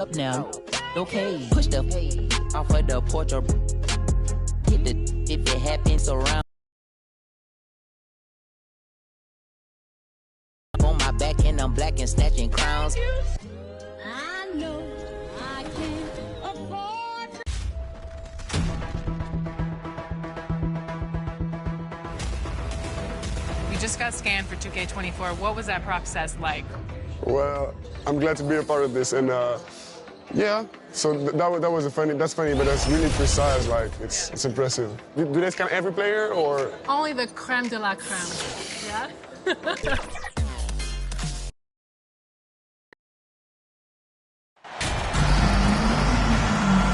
Up now, okay, push the off of the porch or hit the if it happens around on my back and I'm black and snatching crowns. I know I can't afford. You just got scanned for 2K24. What was that process like? Well, I'm glad to be a part of this, and yeah. So that's funny, but that's really precise. Like it's impressive. Do they scan every player or? Only the creme de la creme. Yeah.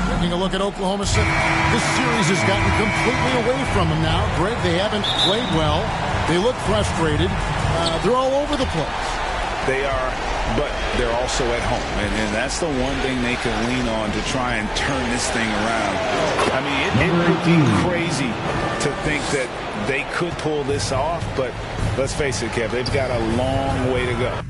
Taking a look at Oklahoma City. This series has gotten completely away from them now. Greg, they haven't played well. They look frustrated. They're all over the place. They are, but they're also at home. And that's the one thing they can lean on to try and turn this thing around. I mean, it would be crazy to think that they could pull this off, but let's face it, Kev, they've got a long way to go.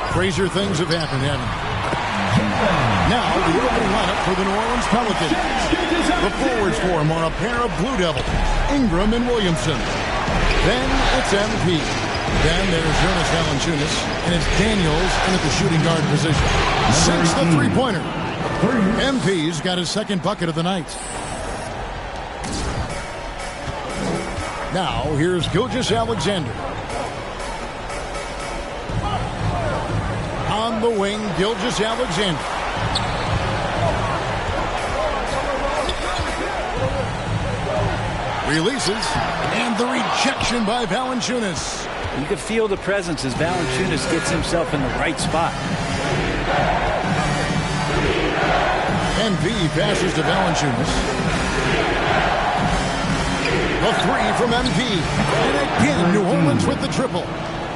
Crazier things have happened, haven't they? Now, the opening lineup for the New Orleans Pelicans. The forwards for them are a pair of Blue Devils, Ingram and Williamson. Then it's MP. Then there's Jonas Valanciunas, and it's Daniels in at the shooting guard position. Sinks the three-pointer. MP's got his second bucket of the night. Now, here's Gilgeous-Alexander. On the wing, Gilgeous-Alexander. Releases, and the rejection by Valanciunas. You can feel the presence as Valanciunas gets himself in the right spot. MP passes to Valanciunas. The three from MP. And again, New Orleans with the triple.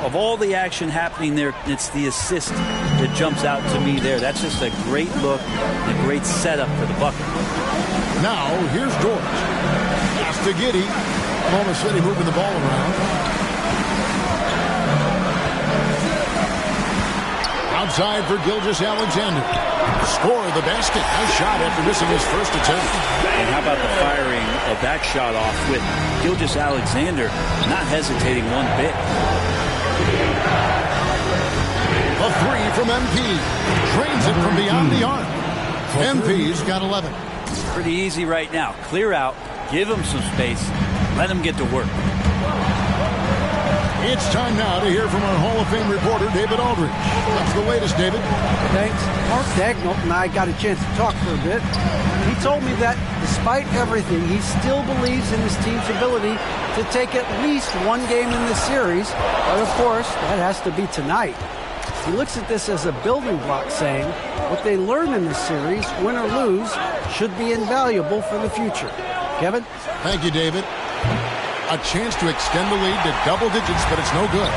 Of all the action happening there, it's the assist that jumps out to me there. That's just a great look and a great setup for the bucket. Now, here's Dort. Pass to Giddey. Oklahoma City moving the ball around. Outside for Gilgeous-Alexander. Score the basket. Nice shot after missing his first attempt. And how about the firing of that shot off with Gilgeous-Alexander not hesitating one bit. A three from MP. Drains it from beyond the arc. MP's got 11. Pretty easy right now. Clear out. Give him some space. Let him get to work. It's time now to hear from our Hall of Fame reporter, David Aldridge. What's the latest, David? Thanks. Mark Daigneault and I got a chance to talk for a bit. He told me that despite everything, he still believes in his team's ability to take at least one game in this series. But of course, that has to be tonight. He looks at this as a building block, saying what they learn in this series, win or lose, should be invaluable for the future. Kevin? Thank you, David. A chance to extend the lead to double digits, but it's no good.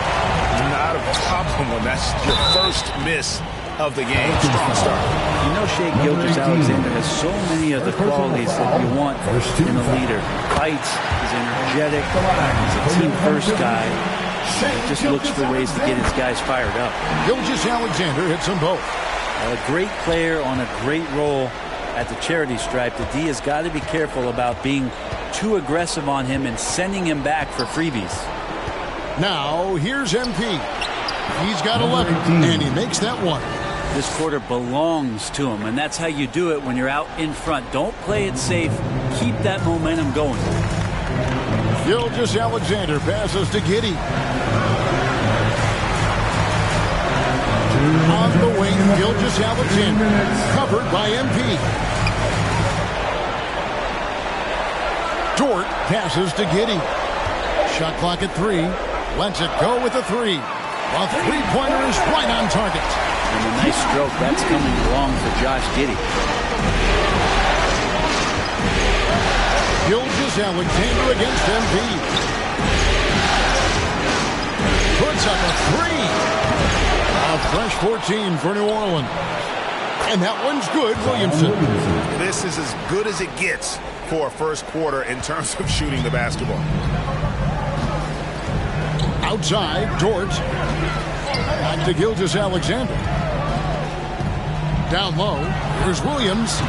Not a problem when that's your first miss of the game. Strong start. You know, Shai Gilgeous-Alexander has so many of the qualities that you want in a leader. Fights, he's energetic, he's a team-first guy. He just looks for ways to get his guys fired up. Gilgeous-Alexander hits them both. A great player on a great role at the charity stripe. The D has got to be careful about being too aggressive on him and sending him back for freebies. Now, here's MP. He's got 11, and he makes that one. This quarter belongs to him, and that's how you do it when you're out in front. Don't play it safe. Keep that momentum going. Gilgeous-Alexander passes to Giddey. On the wing, Gilgeous-Alexander, covered by MP. Dort passes to Giddey. Shot clock at 3. Lets it go with a 3. A three-pointer is right on target. And a nice stroke. That's coming along for Josh Giddey. Gilgeous-Alexander against Embiid. Puts up a three. A fresh 14 for New Orleans. And that one's good, Williamson. This is as good as it gets for a first quarter in terms of shooting the basketball. Outside, Dort. Back to Gilgeous-Alexander. Down low, here's Williams.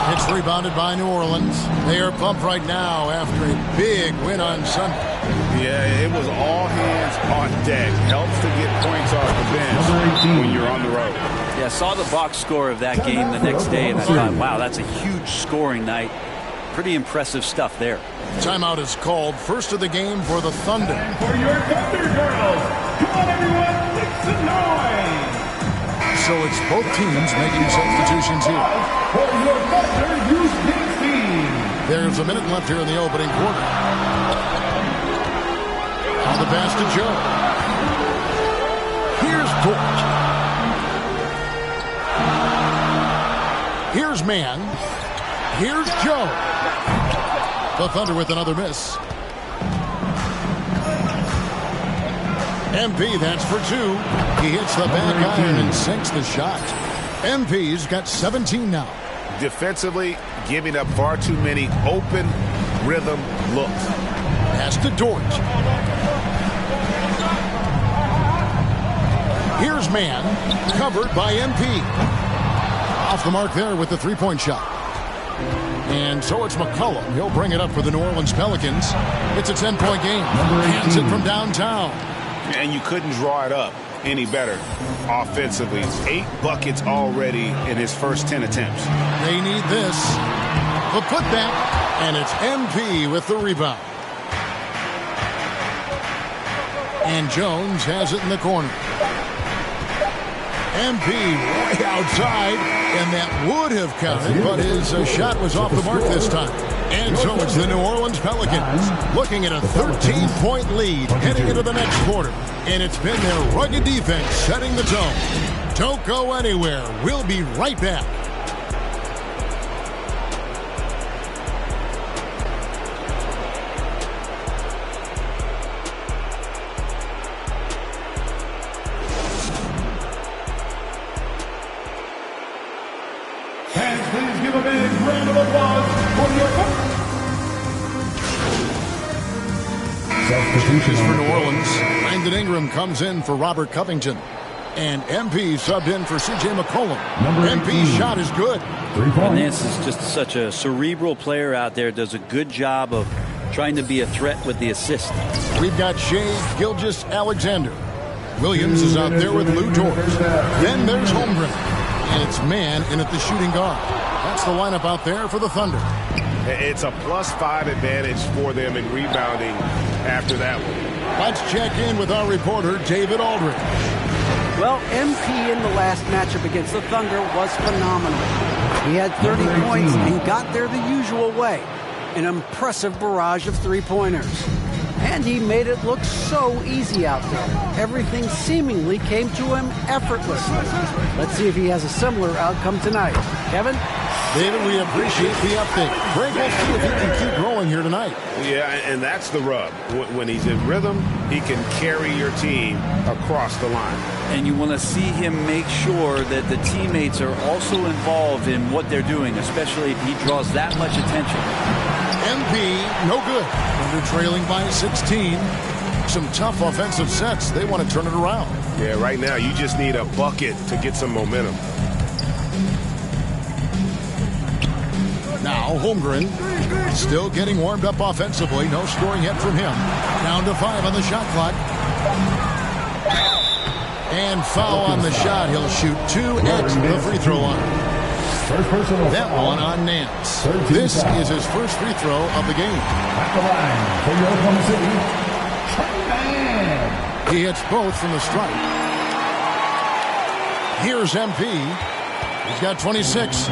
It's rebounded by New Orleans. They are pumped right now after a big win on Sunday. Yeah, it was all hands on deck. Helps to get points off the bench when you're on the road. Yeah, saw the box score of that game the next day, and I thought, wow, that's a huge scoring night. Pretty impressive stuff there. Timeout is called. First of the game for the Thunder. And for your Thunder girls, come on everyone, make some noise! So it's both teams making substitutions here. For your Thunder Youth Kings team. There's a minute left here in the opening quarter. Now the pass to Joe. Here's Dort. Here's Mann. Here's Joe. The Thunder with another miss. MP, that's for two. He hits the back iron and sinks the shot. MP's got 17 now. Defensively, giving up far too many open rhythm looks. Pass to Dort. Here's Mann, covered by MP. Off the mark there with the three-point shot. And so it's McCollum. He'll bring it up for the New Orleans Pelicans. It's a 10-point game. Hands it from downtown. And you couldn't draw it up any better offensively. 8 buckets already in his first 10 attempts. They need this. The putback, and it's MP with the rebound. And Jones has it in the corner. MP way outside, and that would have counted, but his shot was off the mark this time. And so it's the New Orleans Pelicans looking at a 13-point lead heading into the next quarter. And it's been their rugged defense setting the tone. Don't go anywhere. We'll be right back. Please give a big round of applause for your substitutions for New Orleans. Brandon Ingram comes in for Robert Covington. And MP subbed in for C.J. McCollum. MP's shot is good. Nance is just such a cerebral player out there. Does a good job of trying to be a threat with the assist. We've got Shai Gilgeous-Alexander. Williams is out there with Lou Dort. Then there's Holmgren. And it's Mann in at the shooting guard. That's the lineup out there for the Thunder. It's a +5 advantage for them in rebounding after that one. Let's check in with our reporter, David Aldridge. Well, MP in the last matchup against the Thunder was phenomenal. He had 30 points and got there the usual way. An impressive barrage of three-pointers. And he made it look so easy out there. Everything seemingly came to him effortlessly. Let's see if he has a similar outcome tonight. Kevin? David, we appreciate the update. Greg, we'll see if he can keep growing here tonight. Yeah, and that's the rub. When he's in rhythm, he can carry your team across the line. And you want to see him make sure that the teammates are also involved in what they're doing, especially if he draws that much attention. MP, no good. Under trailing by 16. Some tough offensive sets. They want to turn it around. Yeah, right now you just need a bucket to get some momentum. Now Holmgren still getting warmed up offensively. No scoring yet from him. Down to 5 on the shot clock. And foul on the shot. He'll shoot 2 at the free throw line. That one on Nance. This is his first free throw of the game. At the line for your Oklahoma City, Trey Mann. He hits both from the stripe. Here's MP. He's got 26.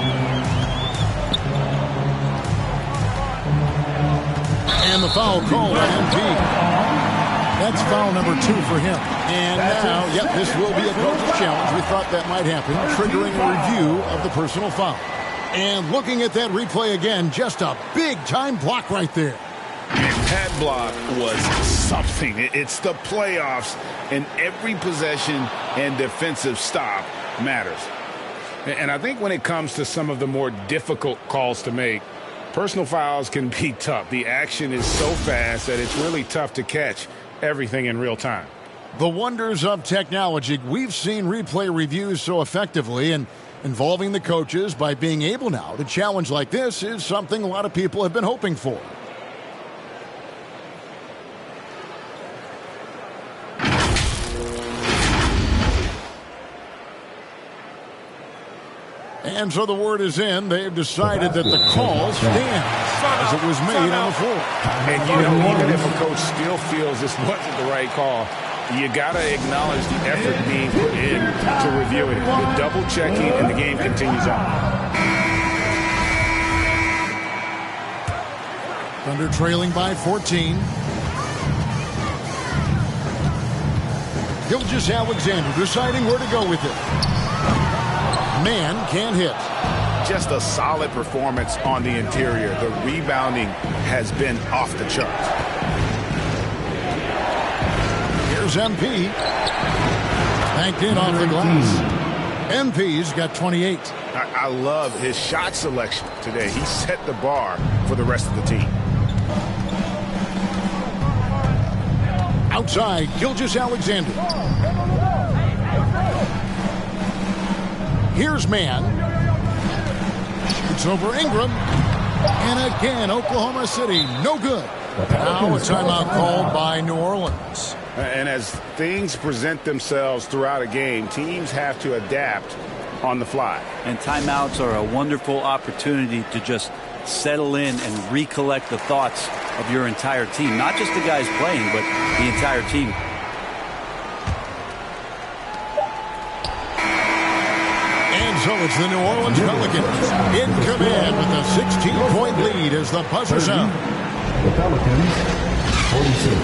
And the foul called on MP. That's foul number 2 for him. And now, this will be a coach's challenge. We thought that might happen, triggering a review of the personal foul. And looking at that replay again, just a big-time block right there. That block was something. It's the playoffs, and every possession and defensive stop matters. And I think when it comes to some of the more difficult calls to make, personal fouls can be tough. The action is so fast that it's really tough to catch everything in real time. The wonders of technology. We've seen replay reviews so effectively, and involving the coaches by being able now to challenge like this is something a lot of people have been hoping for. And so the word is in. They've decided that the call stands as it was made on the floor. And you know, even if a coach still feels this wasn't the right call, you got to acknowledge the effort being put in to review it. The double checking, and the game continues on. Thunder trailing by 14. Gilgeous-Alexander deciding where to go with it. Man can't hit. Just a solid performance on the interior. The rebounding has been off the charts. Here's MP. Banked in off the glass. MP's got 28. I love his shot selection today. He set the bar for the rest of the team. Outside, Gilgeous-Alexander. Here's Man. It's over Ingram. And again, Oklahoma City, no good. Now a timeout called by New Orleans. And as things present themselves throughout a game, teams have to adapt on the fly. And timeouts are a wonderful opportunity to just settle in and recollect the thoughts of your entire team. Not just the guys playing, but the entire team. So it's the New Orleans Pelicans in command with a 16-point lead as the buzzer sounds. The Pelicans, 46.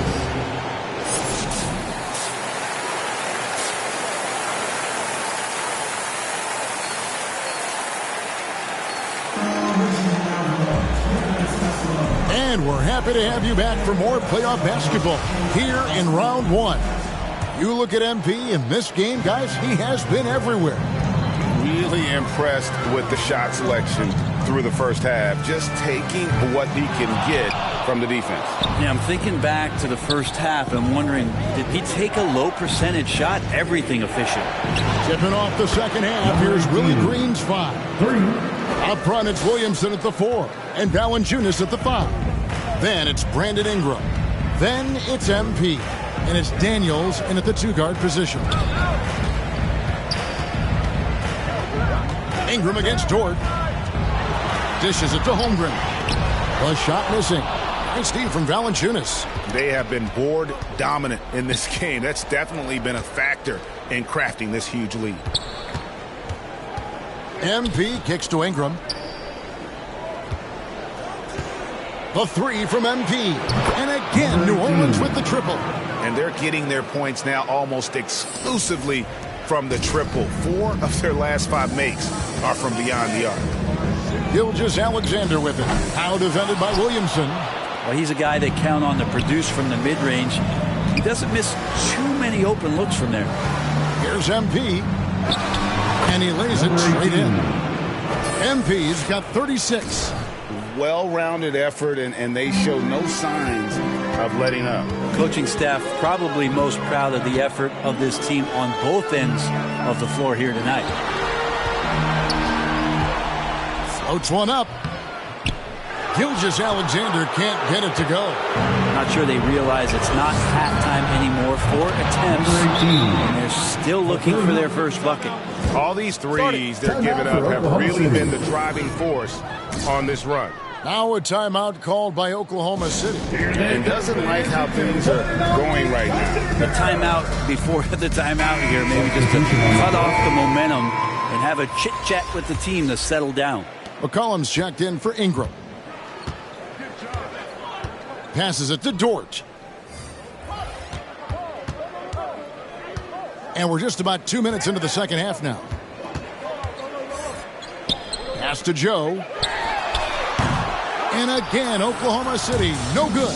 And we're happy to have you back for more playoff basketball here in round one. You look at MP in this game, guys, he has been everywhere. Really impressed with the shot selection through the first half, just taking what he can get from the defense. Yeah, I'm thinking back to the first half and wondering, did he take a low percentage shot? Everything efficient. Tipping off the second half, here's Willie Green's 5. Up front, it's Williamson at the 4, and Valanciunas at the 5. Then it's Brandon Ingram. Then it's MP, and it's Daniels in at the 2-guard position. Ingram against Dort. Dishes it to Holmgren. The shot missing. Nice steal from Valanciunas. They have been board dominant in this game. That's definitely been a factor in crafting this huge lead. MP kicks to Ingram. The 3 from MP. And again, New Orleans with the triple. And they're getting their points now almost exclusively from the triple. 4 of their last 5 makes are from beyond the arc. Gilgeous-Alexander with it. Now defended by Williamson. Well, he's a guy they count on to produce from the mid-range. He doesn't miss too many open looks from there. Here's MP. And he lays it straight in. MP's got 36. Well-rounded effort, and they show no signs of letting up. Coaching staff probably most proud of the effort of this team on both ends of the floor here tonight. Floats one up. Gilgeous-Alexander can't get it to go. Not sure they realize it's not halftime anymore. 4 attempts, and they're still looking for their first bucket. All these threes they're giving up have really been the driving force on this run. Now a timeout called by Oklahoma City. And doesn't like how things are going right now. A timeout before the timeout here, maybe just to cut off the momentum and have a chit-chat with the team to settle down. McCollum's checked in for Ingram. Passes it to Dort. And we're just about 2 minutes into the second half now. Pass to Joe. And again, Oklahoma City, no good.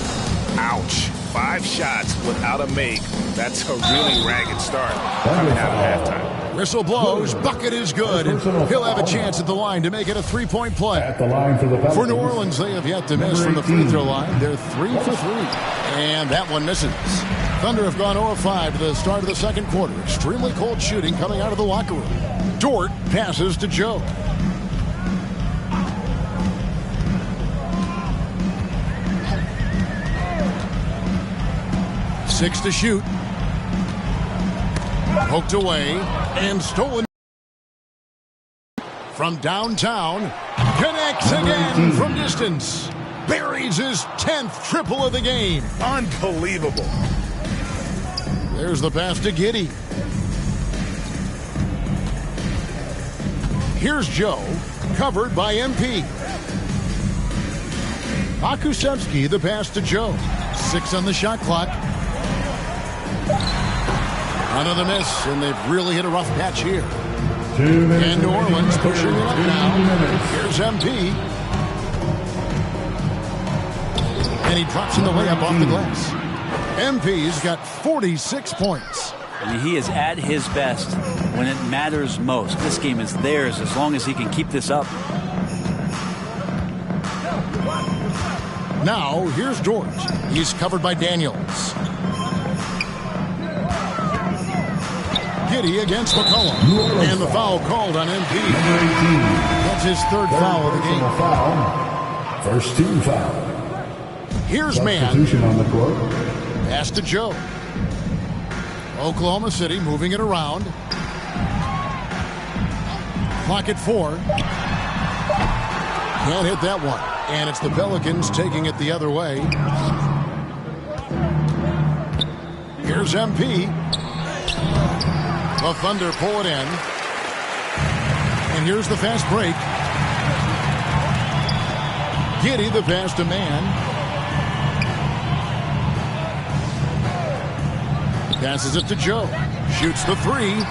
Ouch. 5 shots without a make. That's a really ragged start coming out of halftime. Whistle blows. Bucket is good. He'll have a chance at the line to make it a 3-point play. At the line for the Pelicans. For New Orleans, they have yet to miss from the free throw line. They're 3 for 3. And that one misses. Thunder have gone 0-5 to the start of the second quarter. Extremely cold shooting coming out of the locker room. Dort passes to Joe. Six to shoot. Poked away and stolen from downtown. Connects again from distance. Buries his 10th triple of the game. Unbelievable. There's the pass to Giddey. Here's Joe, covered by MP. Akusevsky, the pass to Joe. 6 on the shot clock. Another miss, and they've really hit a rough patch here. 2 minutes. And New Orleans pushing it up now. Here's MP. And he drops in the layup off the glass. MP's got 46 points. I mean, he is at his best when it matters most. This game is theirs as long as he can keep this up. Now, here's George. He's covered by Daniels. Giddey against McCollum. And the foul called on MP. That's his 3rd foul of the game. Foul. First team foul. Here's Mann. Substitution on the court. Pass to Joe. Oklahoma City moving it around. Clock at 4. Can't hit that one. And it's the Pelicans taking it the other way. Here's MP. The Thunder pull it in. And here's the fast break. Giddey the pass to Mann. Passes it to Joe. Shoots the 3.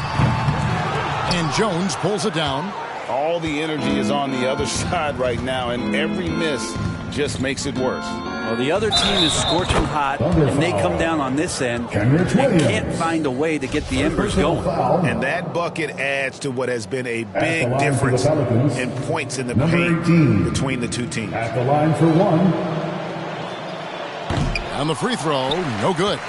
And Jones pulls it down. All the energy is on the other side right now, and every miss just makes it worse. Well, the other team is scorching hot, and they come down on this end. They can't find a way to get the embers going. And that bucket adds to what has been a big difference in points in the paint between the two teams. At the line for 1. On the free throw, no good.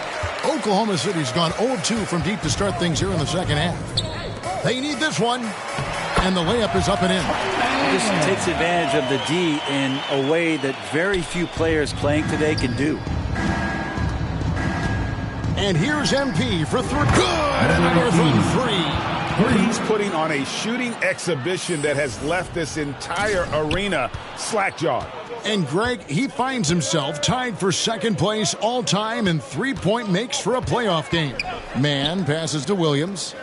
Oklahoma City's gone 0-2 from deep to start things here in the second half. They need this one. And the layup is up and in. This takes advantage of the D in a way that very few players playing today can do. And here's MP for 3. Good! Another from 3. He's putting on a shooting exhibition that has left this entire arena slack-jawed. And Greg, he finds himself tied for 2nd place all-time in 3-point makes for a playoff game. Mann passes to Williams.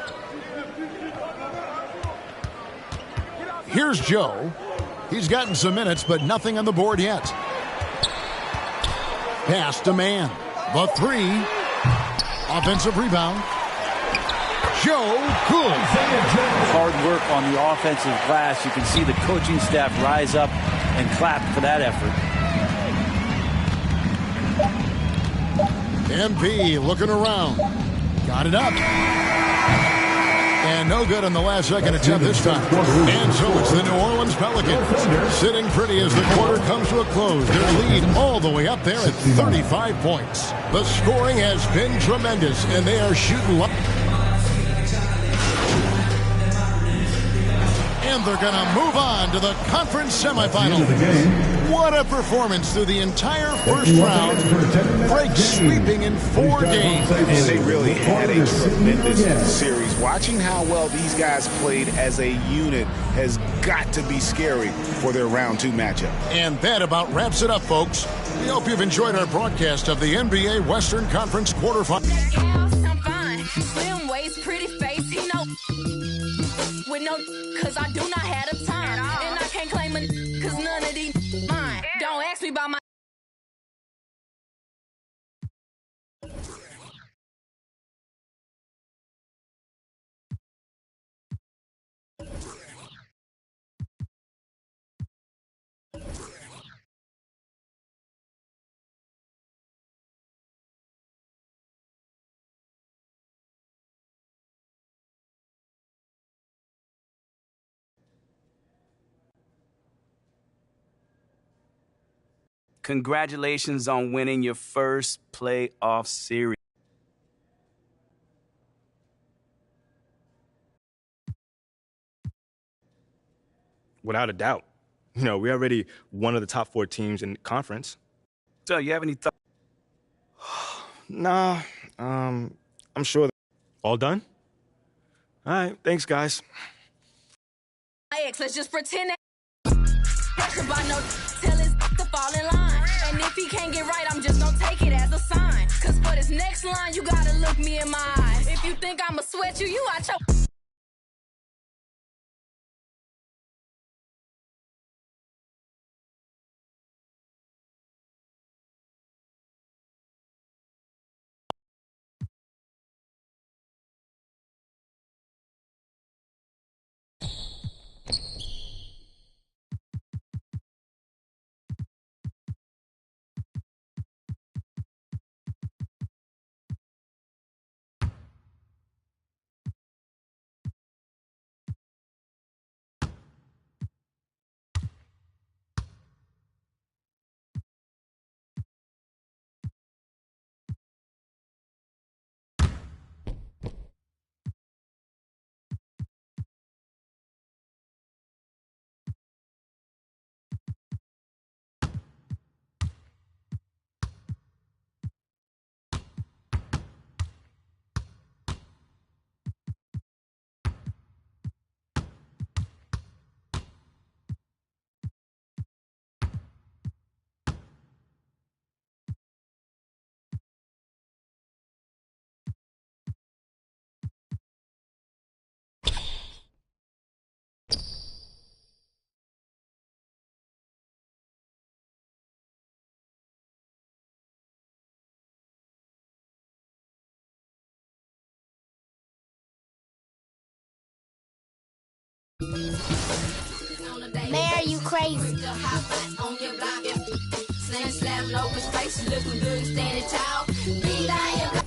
Here's Joe. He's gotten some minutes, but nothing on the board yet. Pass to Mann. The 3. Offensive rebound. Joe, good. Hard work on the offensive glass. You can see the coaching staff rise up and clap for that effort. MP looking around. Got it up. And no good on the last second attempt this time. And so it's the New Orleans Pelicans sitting pretty as the quarter comes to a close. Their lead all the way up there at 35 points. The scoring has been tremendous, and they are shooting. And they're going to move on to the conference semifinals. What a performance through the entire first round. Breaks sweeping in 4 games. And they really had a tremendous series. Watching how well these guys played as a unit has got to be scary for their round 2 matchup. And that about wraps it up, folks. We hope you've enjoyed our broadcast of the NBA Western Conference quarterfinals. I'm fine. Slim waist, pretty face, he know. With no, cause I do not have the time. And I can't claim it, cause none of these mine. Don't ask me about my Congratulations on winning your first playoff series. Without a doubt. You know, we're already one of the top 4 teams in the conference. So, you have any thoughts? Nah, I'm sure. All done? All right, thanks, guys. Let's just pretend that pressure by no tell his to fall in line. And if he can't get right, I'm just gonna take it as a sign. Cause for this next line, you gotta look me in my eyes. If you think I'ma sweat you, you out your... Mayor, you crazy. Slam, slam, no space, looking good, standing tall. Be lying.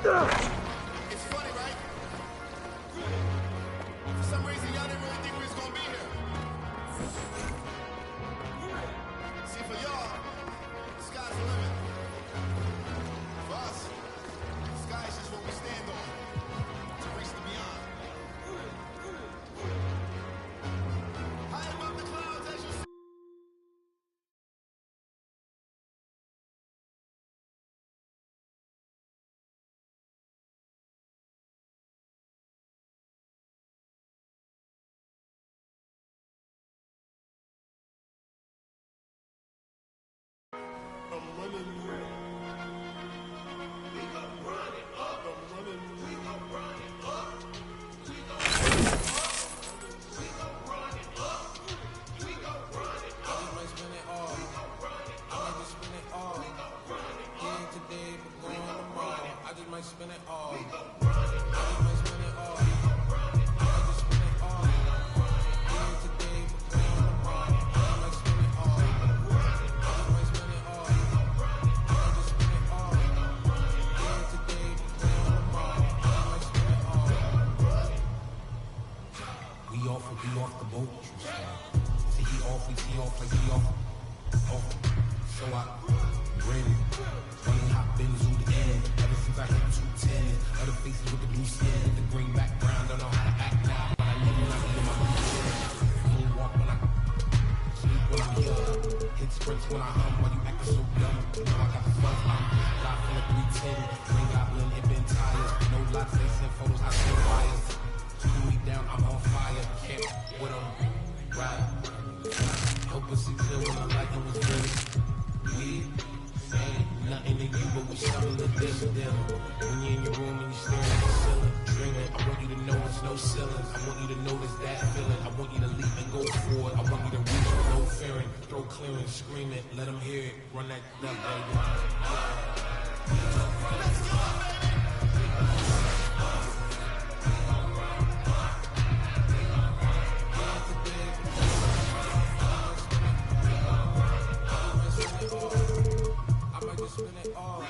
It's funny, right? For some reason, y'all didn't really think we was gonna be here. See, for y'all, the sky's the limit. For us, the sky is just what we stand on to reach the beyond. High above the clouds as you see. Spin it all. We off the boat. See, he off like he off. So I ready. Running hot bins on the end. Ever since I hit 210. Other faces with the blue skin, with the green background. Don't know how to act now, but I live when I be in my blue. Walk when I sleep when I'm here. Hit sprints when I hum while you acting so dumb. You know I got the fun. I'm fly from the 310. Green Goblin, it been tires. No lots, they send photos, I send fires. 2 weeks down, I'm on fire. Can't with them. Right. pussy good when I like them with good. Weed ain't nothing to you, but we stumble a dim. When you're in your room and you staring at the ceiling, dreaming, I want you to know it's no ceiling. I want you to notice that feeling. I want you to leap and go forward. I want you to reach with no fearing, throw clearing, scream it, let them hear it, run that baby. Let's go, baby! I might just spin it all.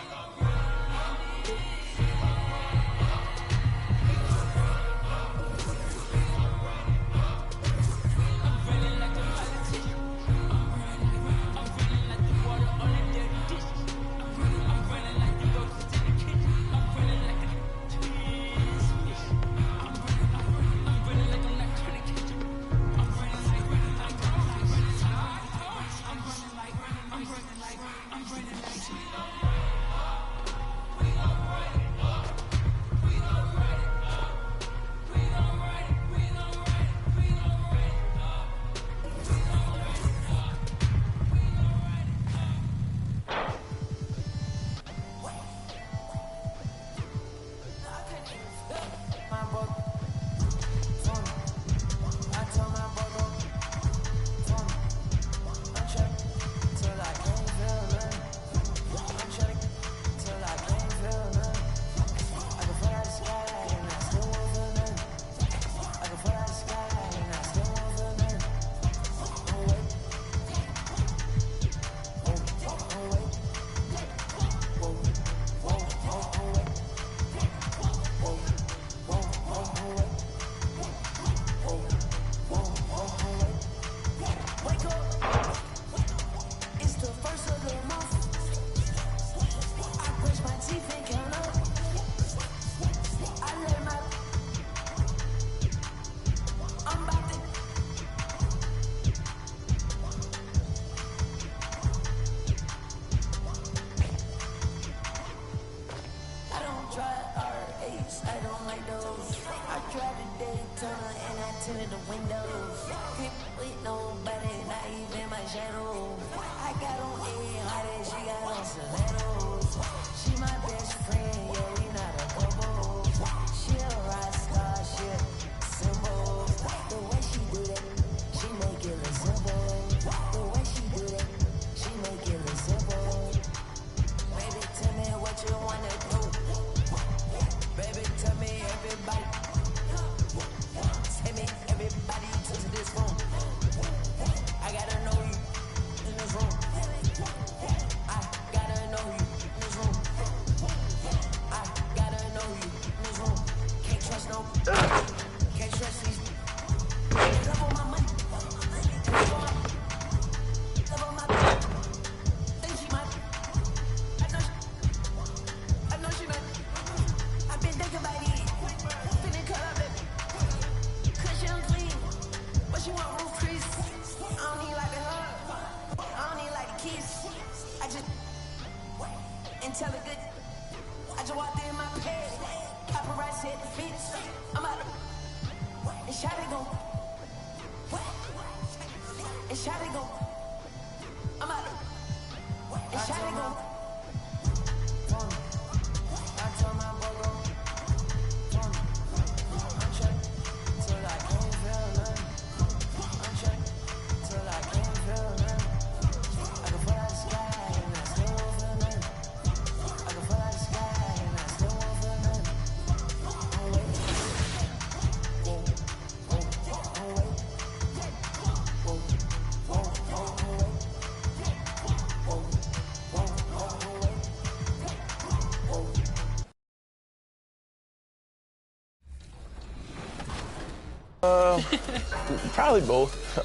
Probably both.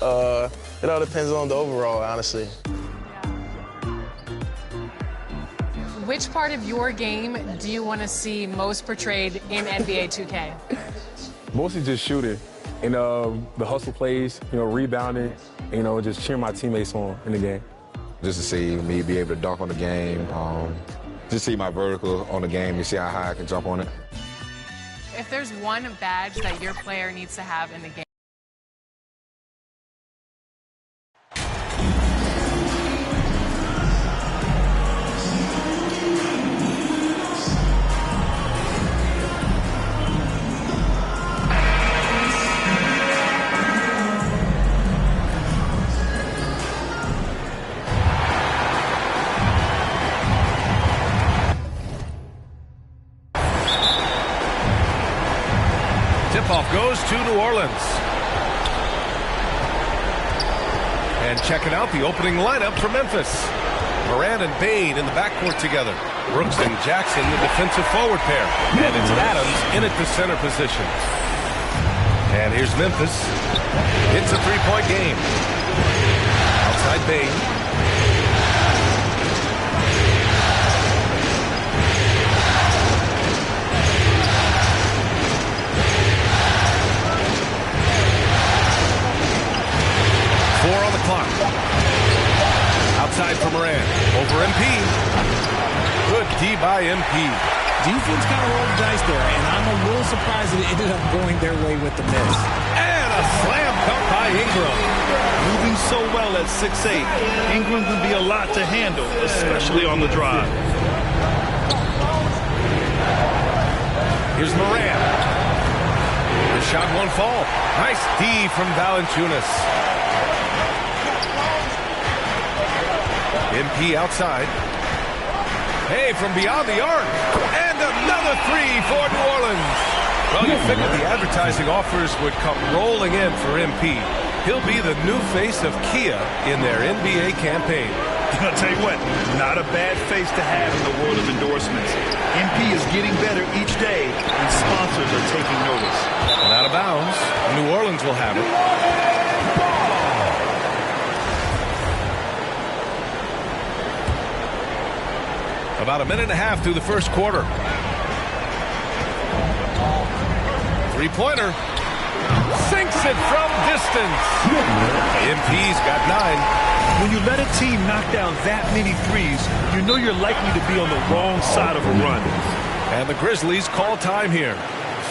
It all depends on the overall, honestly. Which part of your game do you want to see most portrayed in NBA 2K? Mostly just shooting and the hustle plays, rebounding, just cheering my teammates on in the game. Just to see me be able to dunk on the game, just see my vertical on the game, you see how high I can jump on it. If there's one badge that your player needs to have in the game, And checking out the opening lineup for Memphis. Moran and Bane in the backcourt together. Brooks and Jackson, the defensive forward pair. And it's Adams in at the center position. And here's Memphis. It's a three-point game. Outside Bane. On the clock. Outside for Moran. Over MP. Good D by MP. Defense kind of rolled the dice there, and I'm a little surprised that it ended up going their way with the miss. And a slam dunk by Ingram. Moving so well at 6'8". Ingram can be a lot to handle, especially on the drive. Here's Moran. The shot won't fall. Nice D from Valanciunas. MP outside. Hey, from beyond the arc. And another three for New Orleans. Well, you figured the advertising offers would come rolling in for MP. He'll be the new face of Kia in their NBA campaign. I'll tell you what, not a bad face to have in the world of endorsements. MP is getting better each day, and sponsors are taking notice. And out of bounds, New Orleans will have it. About a minute and a half through the first quarter. Three-pointer. Sinks it from distance. MP's got 9. When you let a team knock down that many threes, you know you're likely to be on the wrong side of a run. And the Grizzlies call time here.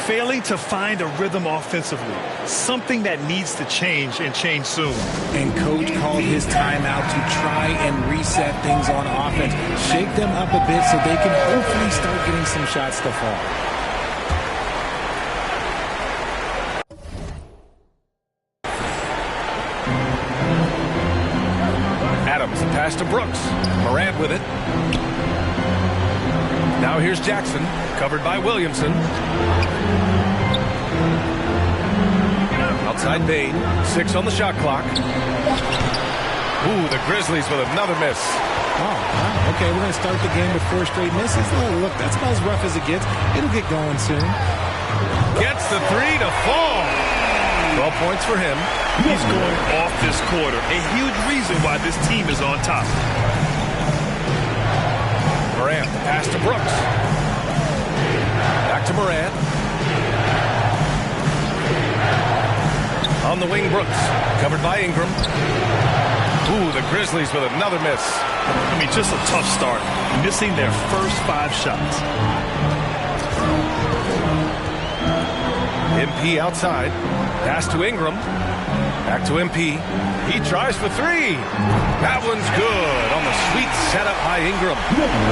Failing to find a rhythm offensively. Something that needs to change and change soon. And coach called his timeout to try and reset things on offense. Shake them up a bit so they can hopefully start getting some shots to fall. Adams, a pass to Brooks. Morant with it. Now here's Jackson, covered by Williamson. Outside Bane, 6 on the shot clock. Ooh, the Grizzlies with another miss. Oh, okay, we're going to start the game with 4 straight misses. Oh, look, that's about as rough as it gets. It'll get going soon. Gets the 3 to fall. 12 points for him. He's going off this quarter. A huge reason why this team is on top. Morant, the pass to Brooks. Back to Morant. On the wing, Brooks. Covered by Ingram. Ooh, the Grizzlies with another miss. I mean, just a tough start. Missing their first 5 shots. MP outside. Pass to Ingram. Back to MP. He tries for 3. That one's good on the sweet setup by Ingram.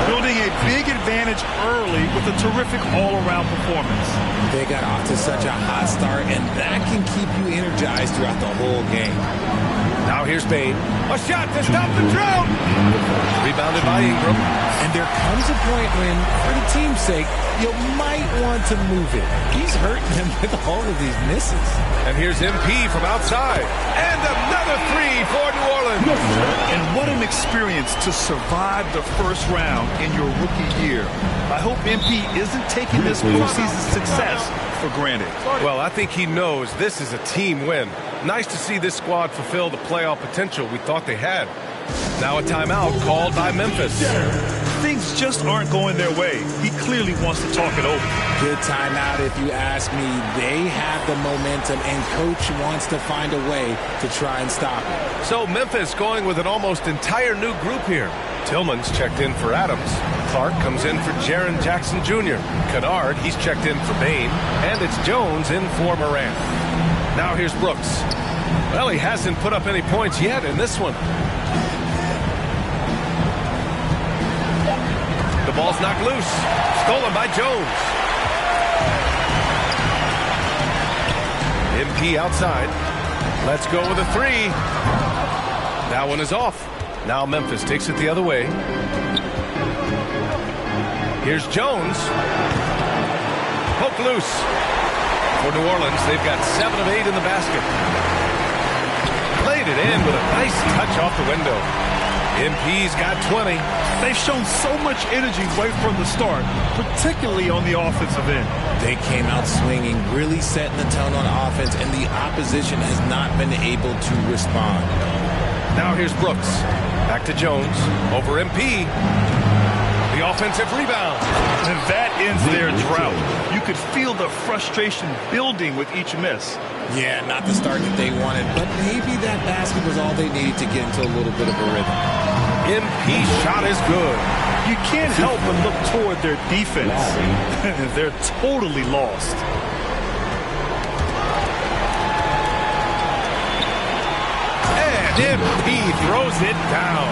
Building a big advantage early with a terrific all-around performance. They got off to such a hot start, and that can keep you energized throughout the whole game. Now here's Bane. A shot to stop the drought. Rebounded by Ingram. And there comes a point when, for the team's sake, you might want to move it. He's hurting them with all of these misses. And here's MP from outside. And another 3 for New Orleans. And what an experience to survive the first round in your rookie year. I hope MP isn't taking this postseason success for granted. Well, I think he knows this is a team win. Nice to see this squad fulfill the playoff potential we thought they had. Now a timeout called by Memphis. Things just aren't going their way. He clearly wants to talk it over. Good timeout if you ask me. They have the momentum, and coach wants to find a way to try and stop it. So Memphis going with an almost entire new group here. Tillman's checked in for Adams. Clark comes in for Jaren Jackson Jr. Kennard, he's checked in for Bane. And it's Jones in for Morant. Now here's Brooks. Well, he hasn't put up any points yet in this one. The ball's knocked loose. Stolen by Jones. MP outside. Let's go with a 3. That one is off. Now Memphis takes it the other way. Here's Jones. Poke loose. For New Orleans, they've got 7 of 8 in the basket. Played it in with a Nice touch off the window. MP's got 20. They've shown so much energy right from the start, particularly on the offensive end. They came out swinging, really setting the tone on offense, and the opposition has not been able to respond. Now here's Brooks. Back to Jones. Over MP. The offensive rebound. And that ends their drought. You could feel the frustration building with each miss. Yeah, not the start that they wanted, but maybe that basket was all they needed to get into a little bit of a rhythm. MP shot is good. You can't help but look toward their defense. They're totally lost. And MP throws it down.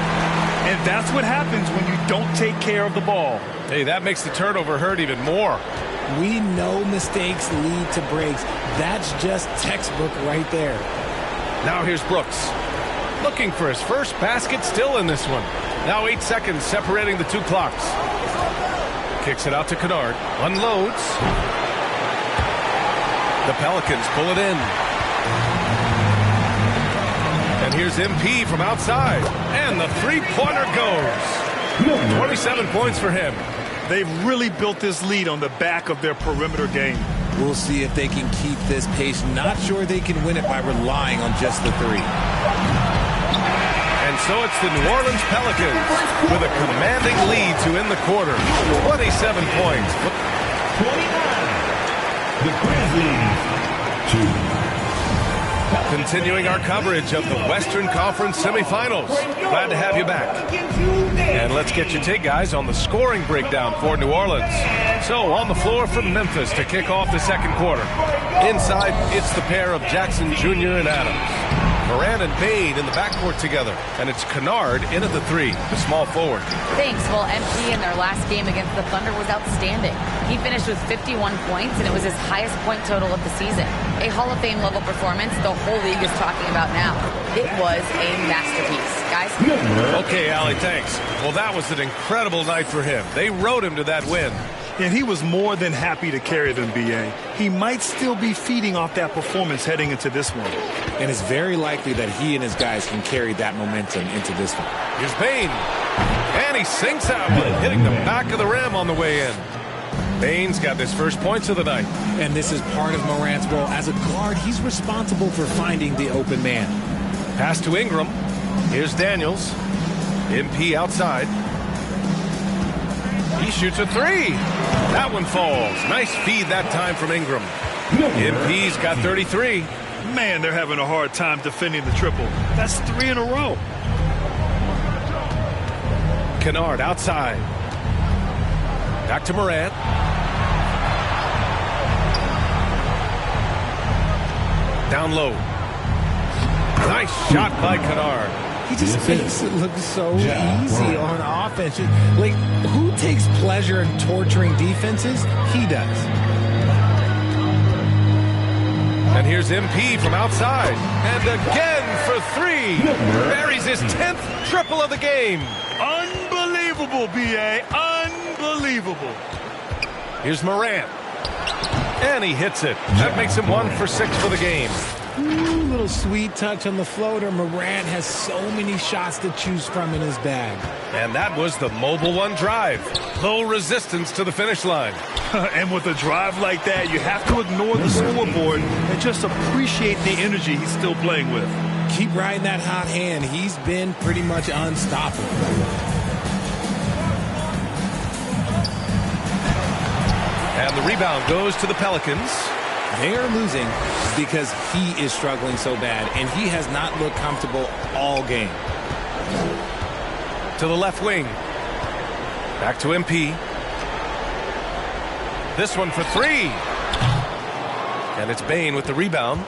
And that's what happens when you don't take care of the ball. Hey, that makes the turnover hurt even more. We know mistakes lead to breaks. That's just textbook right there. Now here's Brooks. Looking for his first basket, still in this one. Now 8 seconds separating the two clocks. Kicks it out to Kennard. Unloads. The Pelicans pull it in. And here's MP from outside. And the three-pointer goes. 27 points for him. They've really built this lead on the back of their perimeter game. We'll see if they can keep this pace. Not sure they can win it by relying on just the three. And so it's the New Orleans Pelicans with a commanding lead to end the quarter. 27 points. 29. The Grizzlies 2. Continuing our coverage of the Western Conference semifinals. Glad to have you back. And let's get your take, guys, on the scoring breakdown for New Orleans. So on the floor from Memphis to kick off the second quarter. Inside, it's the pair of Jackson Jr. and Adams. Moran and Bane in the backcourt together. And it's Kennard in at the three, the small forward. Thanks. Well, MP in their last game against the Thunder was outstanding. He finished with 51 points, and it was his highest point total of the season. A Hall of Fame level performance the whole league is talking about now. It was a masterpiece, guys. Okay, Allie, thanks. Well, that was an incredible night for him. They rode him to that win. And he was more than happy to carry them, B.A. He might still be feeding off that performance heading into this one. And it's very likely that he and his guys can carry that momentum into this one. Here's Bane. And he sinks that one, hitting the back of the rim on the way in. Bane's got his first points of the night. And this is part of Morant's role. As a guard, he's responsible for finding the open man. Pass to Ingram. Here's Daniels. MP outside. He shoots a three. That one falls. Nice feed that time from Ingram. MP's got 33. Man, they're having a hard time defending the triple. That's 3 in a row. Kennard outside. Back to Morant. Down low. Nice shot by Kennard. He just makes it look so easy on offense. Like, who takes pleasure in torturing defenses? He does. And here's MP from outside. And again for three. Buries his 10th triple of the game. Unbelievable, B.A. Unbelievable. Here's Morant. And he hits it. That makes him 1 for 6 for the game. Ooh, little sweet touch on the floater. Morant has so many shots to choose from in his bag. And that was the Mobile One drive. Low resistance to the finish line. And with a drive like that, you have to ignore the scoreboard and just appreciate the energy he's still playing with. Keep riding that hot hand. He's been pretty much unstoppable. And the rebound goes to the Pelicans. They are losing because he is struggling so bad, and he has not looked comfortable all game. To the left wing. Back to MP. This one for three. And it's Bane with the rebound.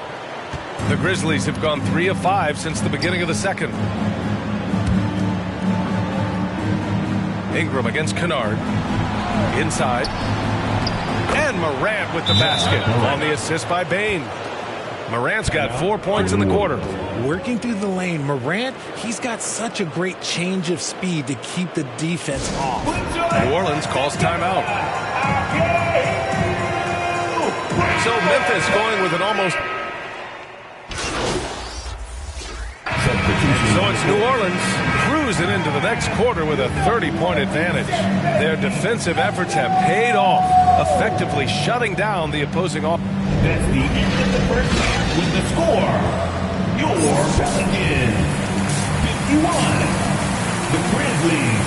The Grizzlies have gone 3 of 5 since the beginning of the second. Ingram against Kennard. Inside. And Morant with the basket on the assist by Bane. Morant's got 4 points in the quarter. Working through the lane, Morant, he's got such a great change of speed to keep the defense off. New Orleans calls timeout. So Memphis going with an almost... And so it's New Orleans cruising into the next quarter with a 30-point advantage. Their defensive efforts have paid off, effectively shutting down the opposing offense. That's the end of the first half with the score. Your Pelicans 51. The Grizzlies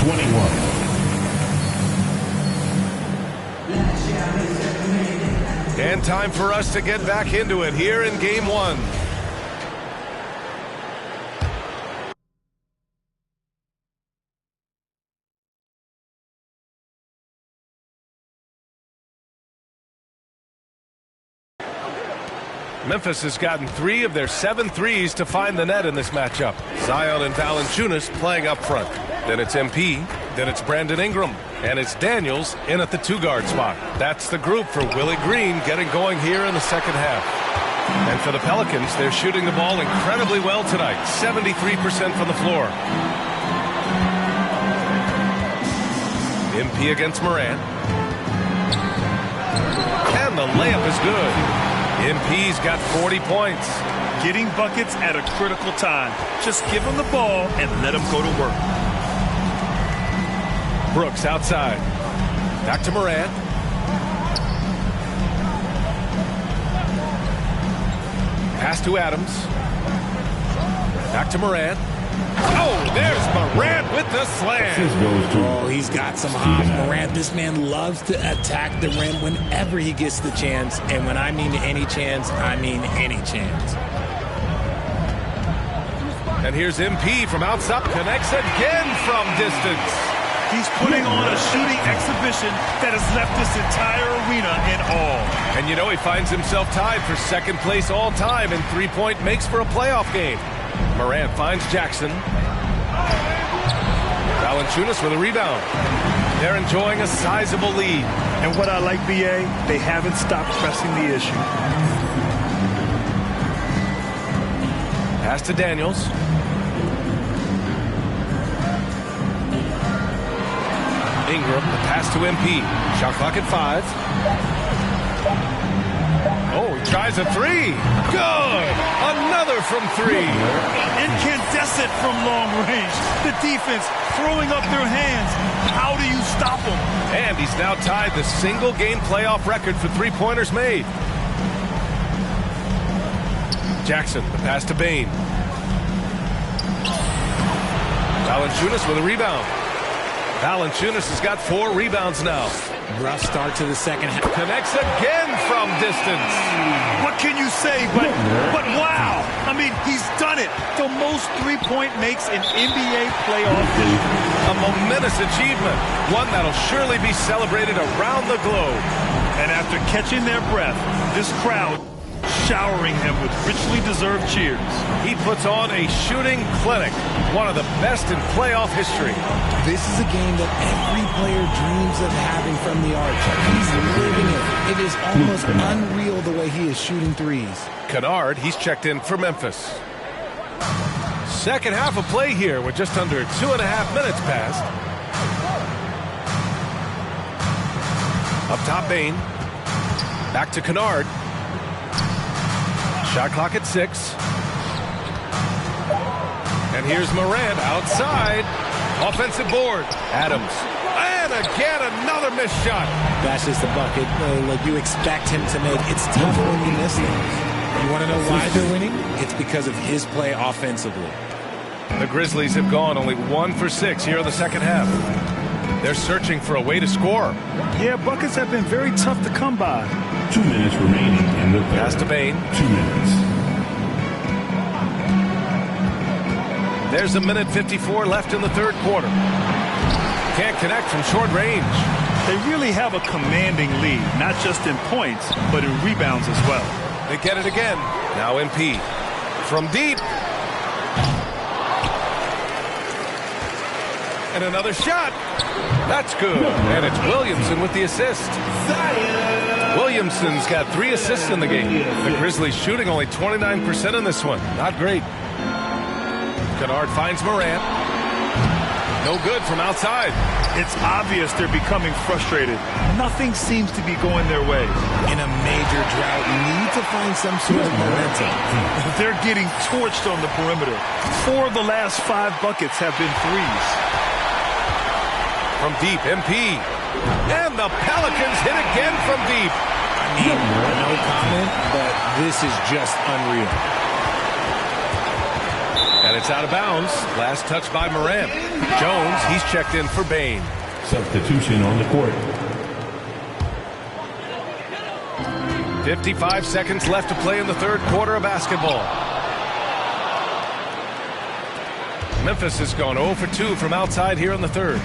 21. And time for us to get back into it here in Game 1. Memphis has gotten 3 of their 7 threes to find the net in this matchup. Zion and Valanciunas playing up front. Then it's MP. Then it's Brandon Ingram. And it's Daniels in at the 2-guard spot. That's the group for Willie Green getting going here in the second half. And for the Pelicans, they're shooting the ball incredibly well tonight. 73% from the floor. MP against Morant. And the layup is good. MP's got 40 points. Getting buckets at a critical time. Just give him the ball and let him go to work. Brooks outside. Back to Morant. Pass to Adams. Back to Morant. Oh, there's Morant with the slam. Oh, he's got some hops. Morant, this man loves to attack the rim whenever he gets the chance. And when I mean any chance, I mean any chance. And here's MP from outside. Connects again from distance. He's putting on a shooting exhibition that has left this entire arena in awe. And you know he finds himself tied for second place all time in three-point makes for a playoff game. Morant finds Jackson. Valanciunas with a rebound. They're enjoying a sizable lead. And what I like, BA, they haven't stopped pressing the issue. Pass to Daniels. Ingram, the pass to MP. Shot clock at 5. Oh, he tries a 3. Good! Another from 3. Incandescent from long range. The defense throwing up their hands. How do you stop them? And he's now tied the single-game playoff record for three-pointers made. Jackson, the pass to Bane. Valanciunas with a rebound. Valanciunas has got 4 rebounds now. Rough start to the second half. Connects again from distance. What can you say? But wow. I mean, he's done it. The most three-point makes in NBA playoff history. A momentous achievement. One that'll surely be celebrated around the globe. And after catching their breath, this crowd showering him with richly deserved cheers. He puts on a shooting clinic. One of the best in playoff history. This is a game that every player dreams of having from the arch. He's living it. It is almost unreal the way he is shooting threes. Kennard, he's checked in for Memphis. Second half of play here with just under 2.5 minutes passed. Up top, Bane. Back to Kennard. Shot clock at 6. And here's Morant outside. Offensive board. Adams. And again, another missed shot. That's just a bucket. Like you expect him to make. It's tough when you miss things. You want to know why they're winning? It's because of his play offensively. The Grizzlies have gone only 1 for 6 here in the second half. They're searching for a way to score. Yeah, buckets have been very tough to come by. 2 minutes remaining in the third. Pass to Bane. 2 minutes. There's 1:54 left in the third quarter. Can't connect from short range. They really have a commanding lead, not just in points, but in rebounds as well. They get it again. Now MP. From deep. And another shot. That's good. And it's Williamson with the assist. Williamson's got 3 assists in the game. The Grizzlies shooting only 29% in this one. Not great. Kennard finds Morant. No good from outside. It's obvious they're becoming frustrated. Nothing seems to be going their way. In a major drought, you need to find some sort of momentum. They're getting torched on the perimeter. 4 of the last 5 buckets have been threes. From deep, MP. And the Pelicans hit again from deep. I mean, no comment, but this is just unreal. And it's out of bounds. Last touch by Morant. Jones, he's checked in for Bane. Substitution on the court. 55 seconds left to play in the third quarter of basketball. Memphis has gone 0 for 2 from outside here in the third.